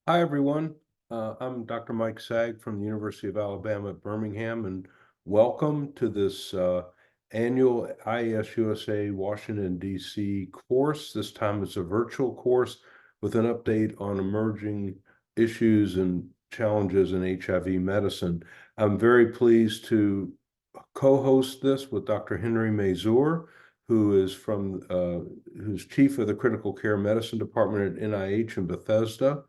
Hi, everyone. I'm Dr. Mike Saag from the University of Alabama at Birmingham, and welcome to this annual IAS-USA Washington, D.C. course. This time it's a virtual course with an update on emerging issues and challenges in HIV medicine. I'm very pleased to co-host this with Dr. Henry Masur, who's chief of the Critical Care Medicine Department at NIH in Bethesda.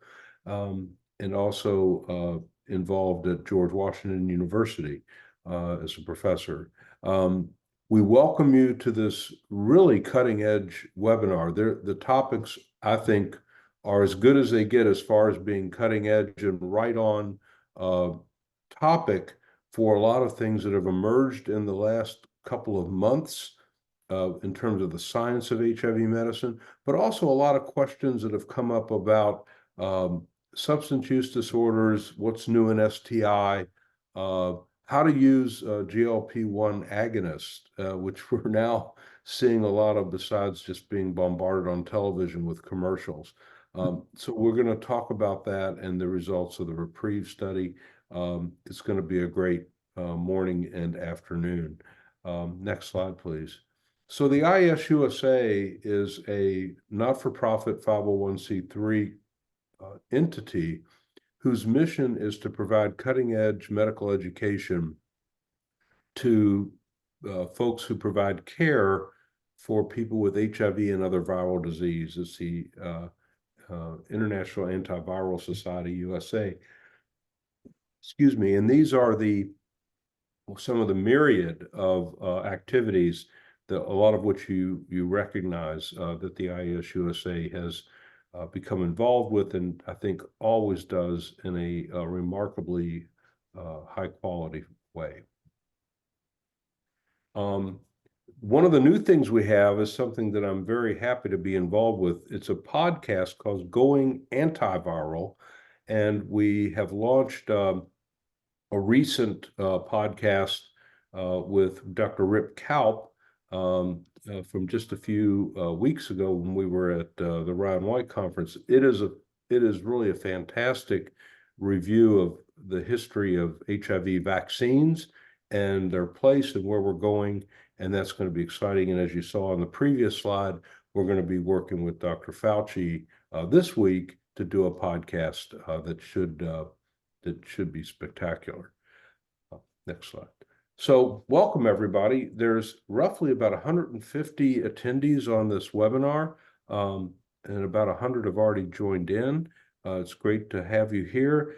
And also involved at George Washington University as a professor. We welcome you to this really cutting-edge webinar. The topics, I think, are as good as they get as far as being cutting-edge and right on topic for a lot of things that have emerged in the last couple of months in terms of the science of HIV medicine, but also a lot of questions that have come up about substance use disorders, what's new in STI, how to use GLP-1 agonists, which we're now seeing a lot of besides just being bombarded on television with commercials. So we're going to talk about that and the results of the Reprieve study. It's going to be a great morning and afternoon. Next slide, please. So the IAS-USA is a not-for-profit 501c3 entity whose mission is to provide cutting-edge medical education to folks who provide care for people with HIV and other viral disease. It's the International Antiviral Society, USA. Excuse me. And these are some of the myriad of activities that a lot of which you recognize that the IAS-USA has become involved with, and I think always does in a remarkably high quality way. One of the new things we have is something that I'm very happy to be involved with. It's a podcast called Going Antiviral, and we have launched a recent podcast with Dr. Rip Kaup from just a few weeks ago when we were at the Ryan White conference. It is really a fantastic review of the history of HIV vaccines and their place and where we're going, and that's going to be exciting. And as you saw on the previous slide, we're going to be working with Dr. Fauci this week to do a podcast that should be spectacular. Next slide. So welcome, everybody. There's roughly about 150 attendees on this webinar, and about 100 have already joined in. It's great to have you here.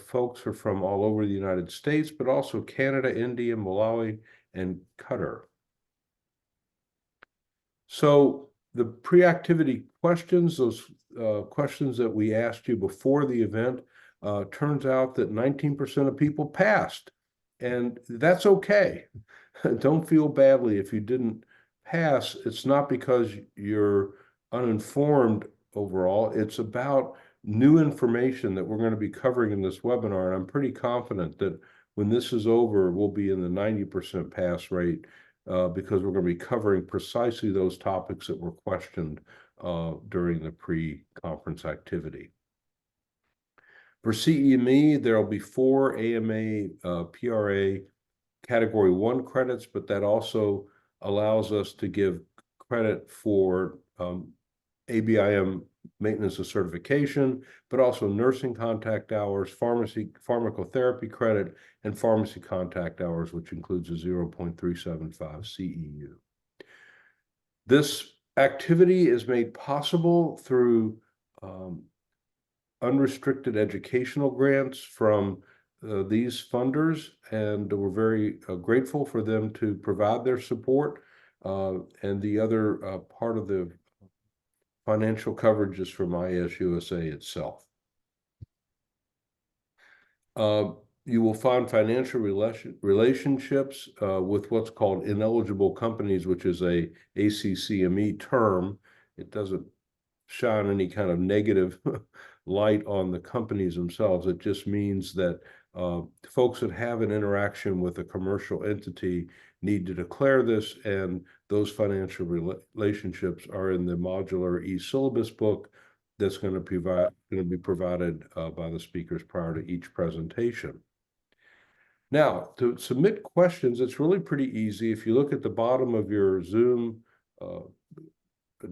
Folks are from all over the United States, but also Canada, India, Malawi, and Qatar. So the pre-activity questions, those questions that we asked you before the event, turns out that 19% of people passed. And that's okay. Don't feel badly if you didn't pass. It's not because you're uninformed overall. It's about new information that we're going to be covering in this webinar. And I'm pretty confident that when this is over, we'll be in the 90% pass rate because we're going to be covering precisely those topics that were questioned during the pre-conference activity. For CEME, there will be 4 AMA PRA Category 1 credits, but that also allows us to give credit for ABIM maintenance of certification, but also nursing contact hours, pharmacotherapy credit, and pharmacy contact hours, which includes a 0.375 CEU. This activity is made possible through unrestricted educational grants from these funders, and we're very grateful for them to provide their support. And the other part of the financial coverage is from IAS-USA itself. You will find financial relationships with what's called ineligible companies, which is a ACCME term. It doesn't shine any kind of negative light on the companies themselves. It just means that folks that have an interaction with a commercial entity need to declare this, and those financial relationships are in the modular e-syllabus book that's going to be provided by the speakers prior to each presentation. Now, to submit questions, it's really pretty easy. If you look at the bottom of your Zoom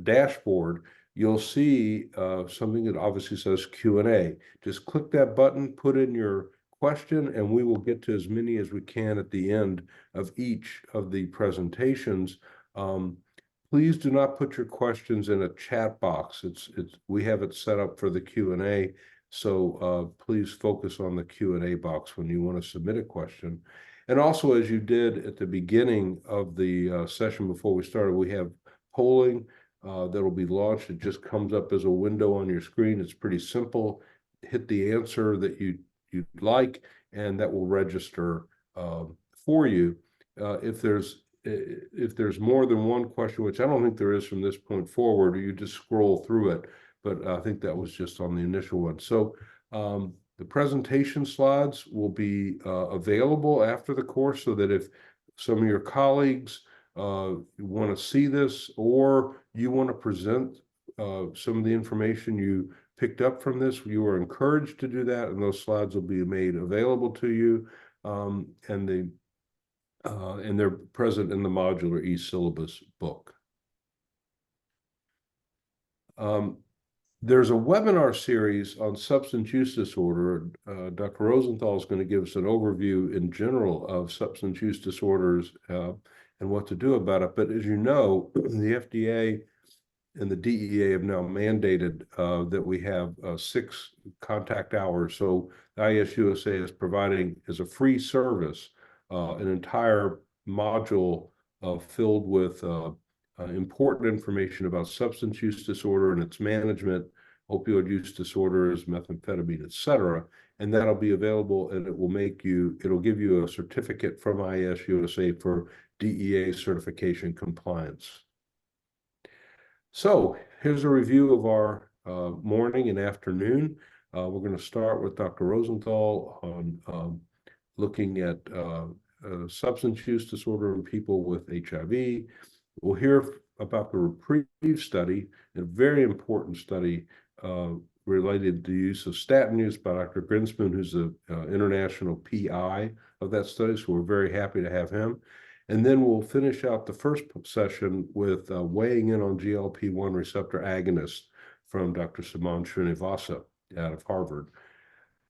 dashboard, you'll see something that obviously says Q&A. Just click that button, put in your question, and we will get to as many as we can at the end of each of the presentations. Please do not put your questions in a chat box. We have it set up for the Q&A, so please focus on the Q&A box when you want to submit a question. And also, as you did at the beginning of the session before we started, we have polling that will be launched. It just comes up as a window on your screen. It's pretty simple. Hit the answer that you'd like, and that will register for you. If there's more than one question, which I don't think there is from this point forward, you just scroll through it. But I think that was just on the initial one. So the presentation slides will be available after the course, so that if some of your colleagues want to see this, or you want to present some of the information you picked up from this, you are encouraged to do that, and those slides will be made available to you, and they're present in the modular e-syllabus book. There's a webinar series on substance use disorder. Dr. Rosenthal is going to give us an overview in general of substance use disorders and what to do about it. But as you know, the FDA and the DEA have now mandated that we have 6 contact hours. So IAS-USA is providing, as a free service, an entire module filled with important information about substance use disorder and its management, opioid use disorders, methamphetamine, etc. And that'll be available, and it'll give you a certificate from IAS-USA for DEA certification compliance. So here's a review of our morning and afternoon. We're going to start with Dr. Rosenthal on looking at substance use disorder in people with HIV. We'll hear about the REPRIEVE study, a very important study related to the use of statin use by Dr. Grinspoon, who's the international PI of that study. So we're very happy to have him. And then we'll finish out the first session with weighing in on GLP-1 receptor agonists from Dr. Suman Srinivasa out of Harvard.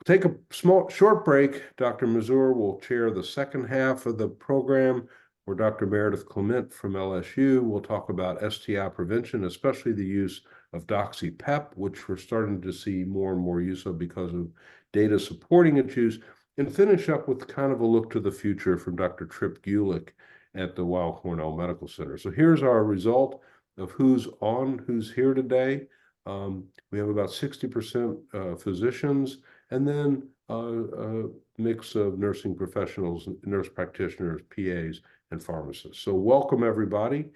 Take a short break. Dr. Masur will chair the second half of the program, where Dr. Meredith Clement from LSU will talk about STI prevention, especially the use of doxy-PEP, which we're starting to see more and more use of because of data supporting its use, and finish up with kind of a look to the future from Dr. Trip Gulick at the Weill Cornell Medical Center. So here's our result of who's here today. We have about 60% physicians, and then a mix of nursing professionals, nurse practitioners, PAs, and pharmacists. So welcome, everybody.